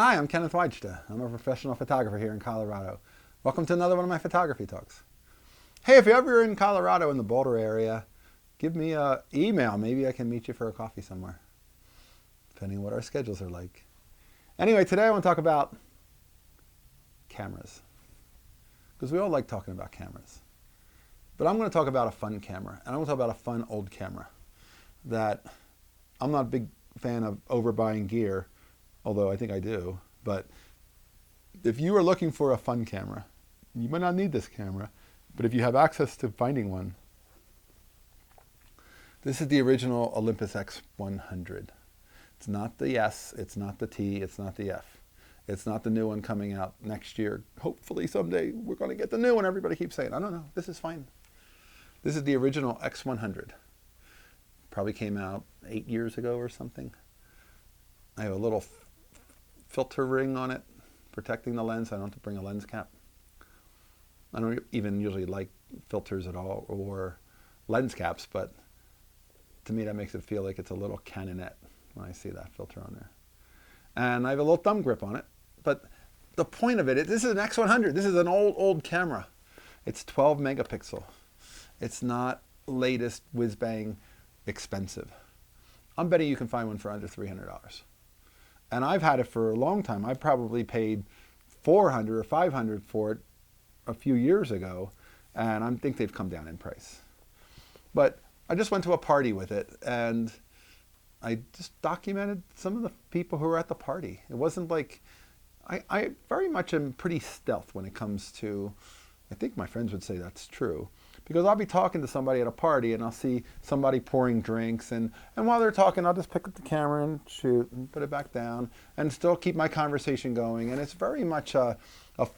Hi, I'm Kenneth WAJDA. I'm a professional photographer here in Colorado. Welcome to another one of my photography talks. Hey, if you're ever in Colorado in the Boulder area, give me an email. Maybe I can meet you for a coffee somewhere, depending on what our schedules are like. Anyway, today I want to talk about cameras, because we all like talking about cameras. But I'm going to talk about a fun camera, and I'm going to talk about a fun old camera that I'm not a big fan of overbuying gear, although I think I do. But if you are looking for a fun camera, you might not need this camera, but if you have access to finding one, this is the original Olympus X100. It's not the S, it's not the T, it's not the F. It's not the new one coming out next year. Hopefully someday we're going to get the new one. Everybody keeps saying, I don't know, this is fine. This is the original X100. Probably came out 8 years ago or something. I have a little filter ring on it, protecting the lens. I don't have to bring a lens cap. I don't even usually like filters at all or lens caps, but to me that makes it feel like it's a little Canonette when I see that filter on there. And I have a little thumb grip on it, but the point of it, this is an X100. This is an old camera. It's 12 megapixel. It's not latest whiz-bang expensive. I'm betting you can find one for under $300. And I've had it for a long time. I probably paid $400 or $500 for it a few years ago, and I think they've come down in price. But I just went to a party with it, and I just documented some of the people who were at the party. It wasn't like, I very much am pretty stealth when it comes to, I think my friends would say that's true, because I'll be talking to somebody at a party and I'll see somebody pouring drinks, and while they're talking I'll just pick up the camera and shoot and put it back down and still keep my conversation going. And it's very much a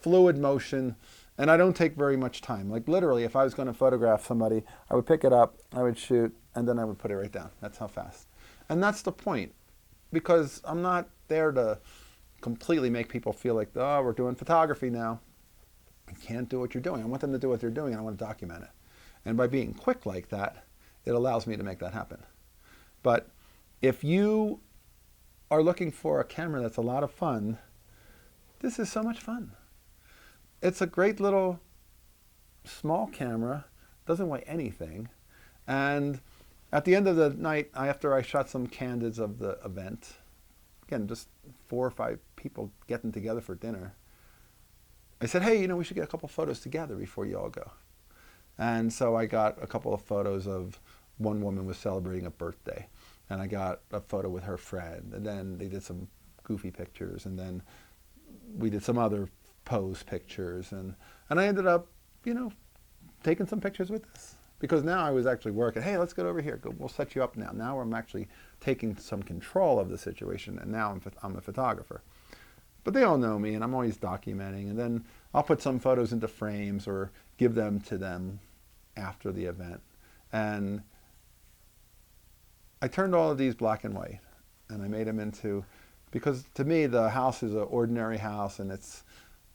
fluid motion, and I don't take very much time. Like literally, if I was going to photograph somebody, I would pick it up, I would shoot, and then I would put it right down. That's how fast. And that's the point, because I'm not there to completely make people feel like, oh, we're doing photography now. You can't do what you're doing. I want them to do what they're doing, and I want to document it. And by being quick like that, it allows me to make that happen. But if you are looking for a camera that's a lot of fun, this is so much fun. It's a great little small camera, doesn't weigh anything. And at the end of the night, after I shot some candids of the event, again, just 4 or 5 people getting together for dinner, I said, hey, we should get a couple photos together before you all go. And so I got a couple of photos of one woman was celebrating a birthday, and I got a photo with her friend, and then they did some goofy pictures, and then we did some other pose pictures, and I ended up, taking some pictures with this. Because now I was actually working, hey, let's get over here, we'll set you up now. Now I'm actually taking some control of the situation, and now I'm a photographer. But they all know me, and I'm always documenting, and then I'll put some photos into frames or give them to them after the event. And I turned all of these black and white, and I made them into, because to me the house is an ordinary house, and it's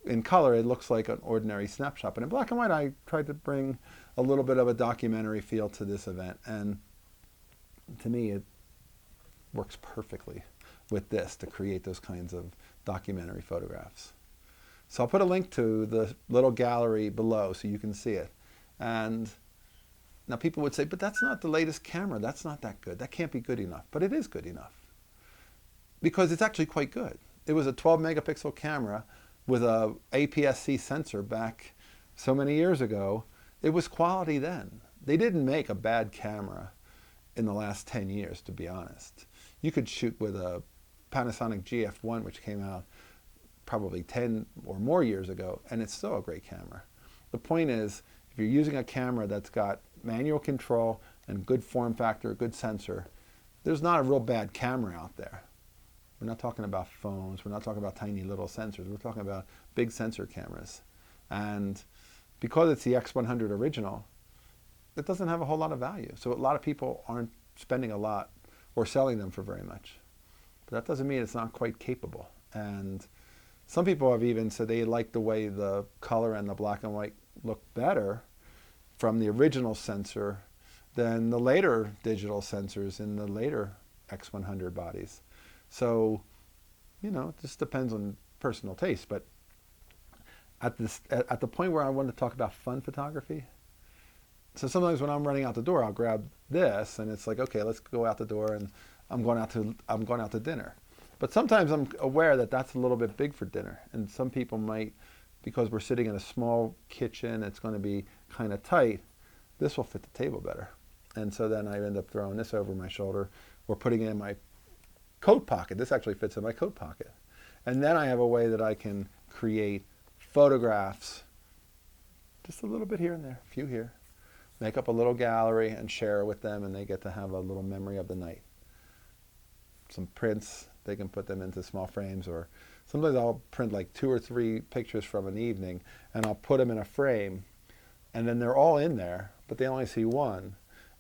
in color it looks like an ordinary snapshot. But in black and white I tried to bring a little bit of a documentary feel to this event, and to me it works perfectly with this to create those kinds of documentary photographs. So I'll put a link to the little gallery below so you can see it. And now people would say, but that's not the latest camera, that's not that good, that can't be good enough. But it is good enough, because it's actually quite good. It was a 12 megapixel camera with a APS-C sensor back so many years ago. It was quality then. They didn't make a bad camera in the last 10 years, to be honest. You could shoot with a Panasonic GF1, which came out probably 10 or more years ago, and it's still a great camera. The point is, if you're using a camera that's got manual control and good form factor, good sensor, there's not a real bad camera out there. We're not talking about phones, we're not talking about tiny little sensors, we're talking about big sensor cameras. And because it's the X100 original, it doesn't have a whole lot of value. So a lot of people aren't spending a lot or selling them for very much. But that doesn't mean it's not quite capable. And some people have even said they like the way the color and the black and white look better from the original sensor than the later digital sensors in the later X100 bodies. So you know, it just depends on personal taste. But at the point where I want to talk about fun photography, so sometimes when I'm running out the door, I'll grab this, and it's like, okay, let's go out the door, and I'm going out to dinner. But sometimes I'm aware that that's a little bit big for dinner, and some people might, because we're sitting in a small kitchen, it's going to be kind of tight. This will fit the table better, and so then I end up throwing this over my shoulder or putting it in my coat pocket. This actually fits in my coat pocket, and then I have a way that I can create photographs, just a little bit here and there, a few here, make up a little gallery and share it with them, and they get to have a little memory of the night. Some prints, they can put them into small frames, or sometimes I'll print like 2 or 3 pictures from an evening, and I'll put them in a frame, and then they're all in there, but they only see one,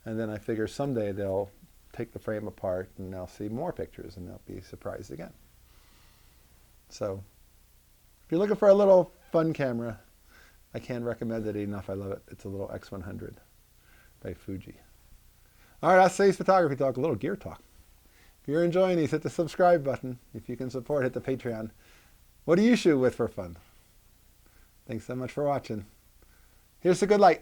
and then I figure someday they'll take the frame apart and they'll see more pictures, and they'll be surprised again. So if you're looking for a little fun camera, I can't recommend it enough. I love it. It's a little X100 by Fuji. All right, that's today's photography talk, a little gear talk. If you're enjoying these, hit the subscribe button. If you can support, hit the Patreon. What do you shoot with for fun? Thanks so much for watching. Here's the good light.